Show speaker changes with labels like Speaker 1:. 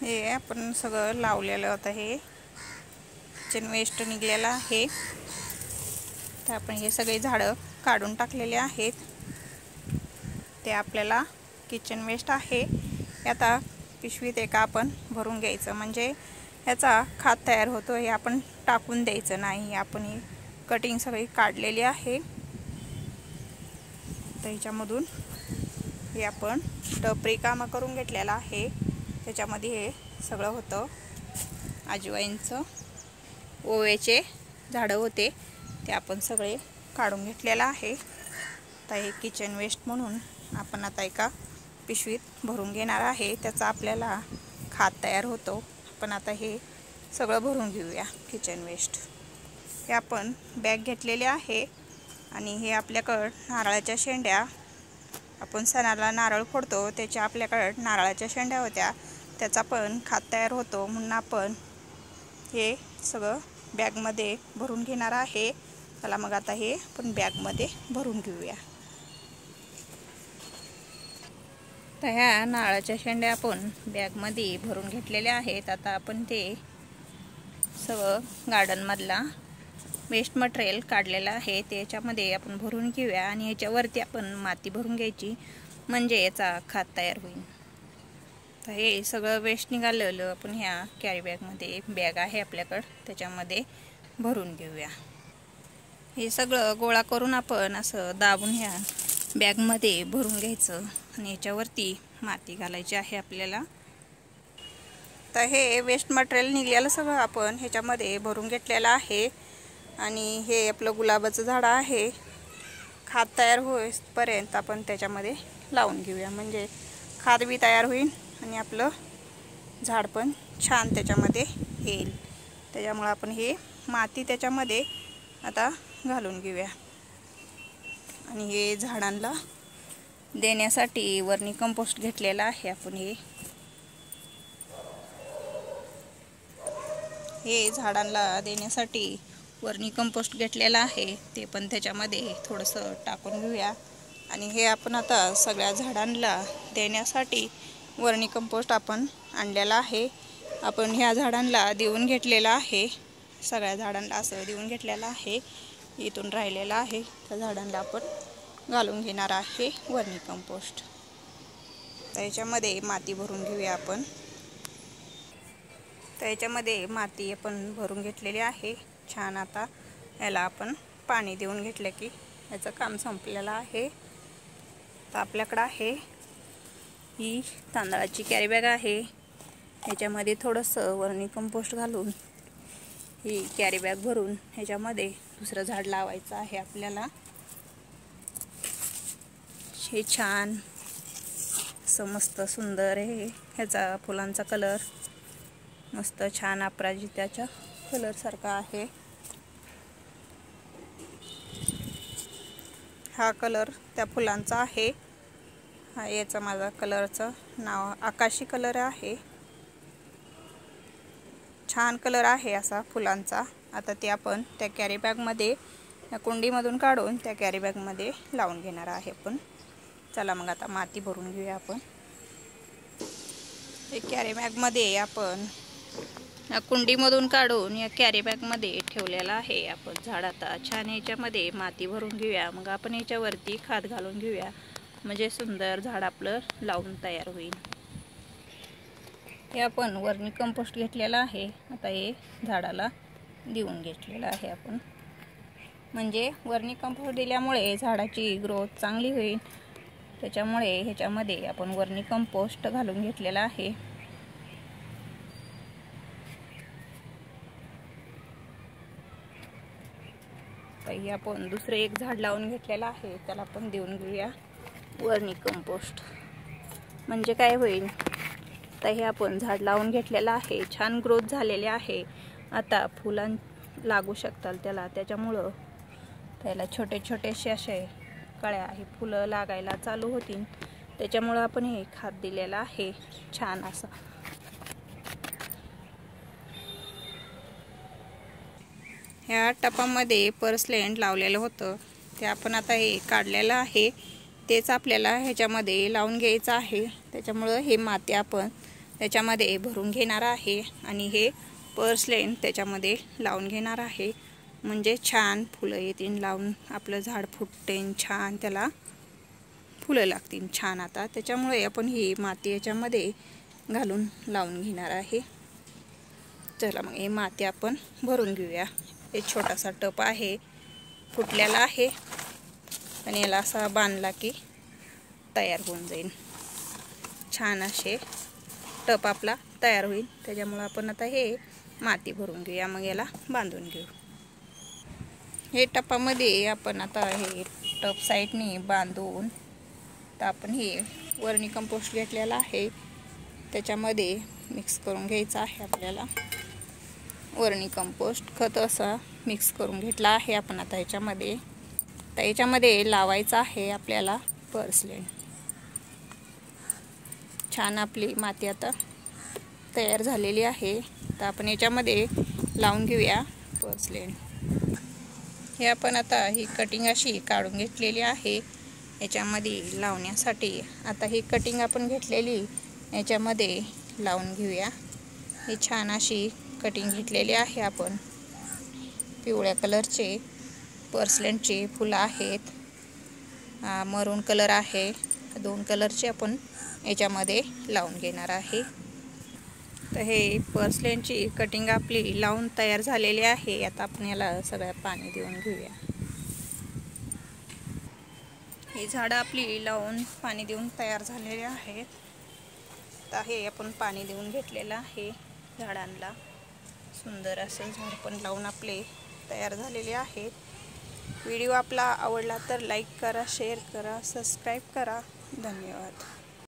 Speaker 1: हे आपण सगळं लावलेलं होतं, हे किचन वेस्ट निघलेलं आहे. तर आपण हे सगळे झाडं काढून टाकलेले आहेत. ते आपल्याला किचन वेस्ट आहे. आता पिशवीत एका आपण भरून घ्यायचं, म्हणजे याचा खत तयार होतो. हे आपण टाकून द्यायचं नाही. आपण ही कटिंग सगळी काढलेली आहे. तर ह्याच्यामधून हे आपण टपरी कामं करून घेतलेलं आहे. त्याच्यामध्ये हे सगळं होतं. अजवाईनचं, ओव्याचे झाडं होते, ते आपण सगळे काढून घेतलेलं आहे. तर हे किचन वेस्ट म्हणून आपण आता एका पिशवीत भरून घेणार आहे. त्याचा आपल्याला खत तयार होतो. आपण आता हे सगळं भरून घेऊया किचन वेस्ट. हे आपण बॅग घेतलेली आहे. आणि हे आपल्याकडं नारळाच्या शेंड्या, आपण सणाला नारळ फोडतो, त्याच्या आपल्याकडं नारळाच्या शेंड्या होत्या, त्याचा पण खत तयार होतो. म्हणून आपण हे सगळं बॅगमध्ये भरून घेणार आहे. चला मग आता हे आपण बॅगमध्ये भरून घेऊया. तर ह्या नारळाच्या शेंड्या आपण बॅगमध्ये भरून घेतलेल्या आहेत. आता आपण ते सगळं गार्डनमधला वेस्ट मटेरियल काढलेलं आहे, त्याच्यामध्ये आपण भरून घेऊया. आणि ह्याच्यावरती आपण माती भरून घ्यायची, म्हणजे याचा खत तयार होईल. तर हे सगळं वेस्ट निघालेलं आपण ह्या कॅरी बॅगमध्ये, बॅग आहे आपल्याकडं, त्याच्यामध्ये भरून घेऊया. हे सगळं गोळा करून आपण असं दाबून ह्या बॅगमध्ये भरून घ्यायचं. आणि याच्यावरती माती घालायची आहे आपल्याला. तर हे वेस्ट मटेरियल निघालेलं सगळं आपण ह्याच्यामध्ये भरून घेतलेलं आहे. आणि हे आपलं गुलाबाचं झाड आहे. खत तयार होईपर्यंत आपण त्याच्यामध्ये लावून घेऊया, म्हणजे खत बी तयार होईल आणि आपलं झाड पण छान त्याच्यामध्ये येईल. त्याच्यामुळे आपण हे माती त्याच्यामध्ये आता घालून घेऊया. आणि हे झाडांना देण्यासाठी वर्मी कंपोस्ट घेतलेला आहे आपण. हे झाडांना देण्यासाठी वर्मी कंपोस्ट घेतलेला आहे, ते पण त्याच्यामध्ये थोडंसं टाकून घेऊया. आणि हे आपण आता सगळ्या झाडांना देण्यासाठी वर्मी कंपोस्ट आपण आणलेला आहे. आपण ह्या झाडांना देऊन घेतलेला आहे, सगळ्या झाडांना असं देऊन घेतलेलं आहे. इथून राहिलेला आहे त्या झाडांना आपण घालून घेणार आहे वर्मी कंपोस्ट. त्याच्यामध्ये माती भरून घेऊया आपण. त्याच्यामध्ये माती आपण भरून घेतलेली आहे छान. आता याला आपण पाणी देऊन घेतलं की याचं काम संपलेलं आहे. तर आपल्याकडं आहे ही तांदळाची कॅरी बॅग आहे. ह्याच्यामध्ये थोडंसं वर्मी कंपोस्ट घालून ही कॅरी बॅग भरून ह्याच्यामध्ये दुसरं झाड लावायचं आहे आपल्याला. हे छान असं मस्त सुंदर आहे. ह्याचा फुलांचा कलर मस्त छान अपराजिताच्या कलर सारखा आहे. हा कलर त्या फुलांचा आहे. हा याचा माझा कलरचं नाव आकाशी कलर आहे. छान कलर आहे असा फुलांचा. आता ते आपण त्या कॅरी बॅगमध्ये, त्या कुंडीमधून काढून त्या कॅरी बॅगमध्ये लावून घेणार आहे आपण. चला मग आता माती भरून घेऊया आपण. एक कॅरी बॅगमध्ये आपण या कुंडीमधून काढून या कॅरी बॅगमध्ये ठेवलेला आहे आपण झाड. आता छान याच्यामध्ये माती भरून घेऊया. मग आपण याच्यावरती खत घालून घेऊया, म्हणजे सुंदर झाड आपलं लावून तयार होईल. हे आपण वर्मी कंपोस्ट घेतलेला आहे. आता हे झाडाला देऊन घेतलेलं आहे आपण, म्हणजे वर्मी कंपोस्ट दिल्यामुळे झाडाची ग्रोथ चांगली होईल. त्याच्यामुळे ह्याच्यामध्ये आपण वर्मी कंपोस्ट घालून घेतलेला आहे. तर आपण दुसरं एक झाड लावून घेतलेलं आहे, त्याला आपण देऊन घेऊया वर्मी कंपोस्ट. म्हणजे काय होईल, तर हे आपण झाड लावून घेतलेलं आहे, छान ग्रोथ झालेले आहे. आता फुलं लागू शकतात त्याला, त्याच्यामुळं त्याला छोटे छोटेसे असे कळ्या ही फुलं लागायला चालू होतील. त्याच्यामुळं आपण हे खत दिलेलं आहे छान असं. ह्या टपामध्ये पर्सलेंट लावलेलं होतं, ते आपण आता हे काढलेलं आहे. तेच आपल्याला ह्याच्यामध्ये लावून घ्यायचं आहे. त्याच्यामुळं हे माती आपण त्याच्यामध्ये भरून घेणार आहे आणि हे पर्सलेन त्याच्यामध्ये लावून घेणार आहे, म्हणजे छान फुलं येतील लावून, आपलं झाड फुटतेन छान, त्याला फुलं लागतील छान. आता त्याच्यामुळे आपण ही माती याच्यामध्ये घालून लावून घेणार आहे. चला मग हे माती आपण भरून घेऊया. एक छोटासा टप आहे, फुटलेला आहे, आणि याला असा बांधला की तयार होऊन जाईल. छान असे टप आपला तयार होईल. त्याच्यामुळे आपण आता हे माती भरून घेऊया, मग याला बांधून घेऊ. हे टपामध्ये आपण आता हे टप साईडने बांधून, तर आपण हे वर्मी कंपोस्ट घेतलेला आहे त्याच्यामध्ये मिक्स करून घ्यायचं आहे. आपल्याला वर्मी कंपोस्ट खत असा मिक्स करून घेतला आहे आपण आता ह्याच्यामध्ये. तर याच्यामध्ये लावायचं आहे आपल्याला पर्सलेन. छान आपली माती आता तयार झालेली आहे. तर आपण याच्यामध्ये लावून घेऊया पर्सलेन. हे आपण आता ही कटिंग अशी काढून घेतलेली आहे याच्यामध्ये लावण्यासाठी. आता ही कटिंग आपण घेतलेली याच्यामध्ये लावून घेऊया. ही छान अशी कटिंग घेतलेली आहे आपण. पिवळ्या कलरचे पर्सलेनचे फुलं आहेत, मरून कलर आहे, 2 कलरचे आपण याच्यामध्ये लावून घेणार आहे. तर हे पर्सलेनची कटिंग आपली लावून तयार झालेली आहे. आता आपण याला सगळं पाणी देऊन घेऊया. ही झाडं आपली लावून पाणी देऊन तयार झालेली आहेत. तर हे आपण पाणी देऊन घेतलेलं आहे झाडांना. सुंदर असं झाड पण लावून आपले तयार झालेले आहेत. व्हिडिओ आपला आवडला तर लाईक करा, शेअर करा, सबस्क्राईब करा. धन्यवाद.